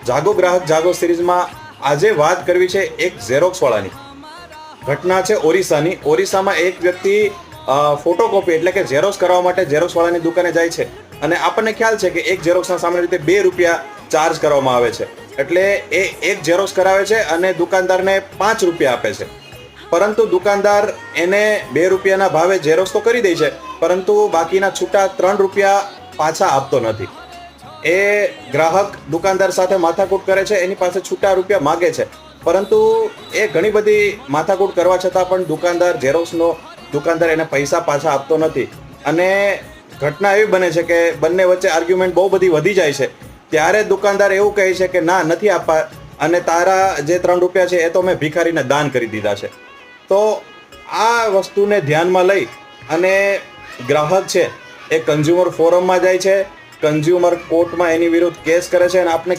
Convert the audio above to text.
જાગો ગ્રાહક જાગો સિરીઝમાં આજે વાત કરવી છે એક ઝેરોક્સવાળાની. ઘટના છે ઓરિસ્સાની. ઓરિસ્સામાં એક વ્યક્તિ ફોટોકોપી એટલે કે ઝેરોક્સ કરવા માટે ઝેરોક્સવાળાની દુકાને જાય છે અને આપણને ખ્યાલ છે કે એક ઝેરોક્સના સામાન્ય રીતે 2 રૂપિયા ચાર્જ કરવામાં આવે છે. એટલે એ એક ઝેરોક્સ કરાવે છે અને દુકાનદારને 5 રૂપિયા આપે છે. પરંતુ દુકાનદાર એને 2 રૂપિયાના ભાવે ઝેરોક્સ તો કરી દે છે, પરંતુ બાકીના છૂટા 3 રૂપિયા પાછા આપતો નથી. એ ગ્રાહક દુકાનદાર સાથે માથાકૂટ કરે છે, એની પાસે છૂટા રૂપિયા માગે છે, પરંતુ એ ઘણી બધી માથાકૂટ કરવા છતાં પણ દુકાનદાર એને પૈસા પાછા આપતો નથી. અને ઘટના એવી બને છે કે બંને વચ્ચે આર્ગ્યુમેન્ટ બહુ બધી વધી જાય છે. ત્યારે દુકાનદાર એવું કહે છે કે ના, નથી આપવા, અને તારા જે 3 રૂપિયા છે એ તો મેં ભિખારીને દાન કરી દીધા છે. તો આ વસ્તુને ધ્યાનમાં લઈ અને ગ્રાહક છે એ કન્ઝ્યુમર ફોરમમાં જાય છે, કન્ઝ્યુમર કોર્ટમાં એની વિરુદ્ધ કેસ કરે છે. અને આપને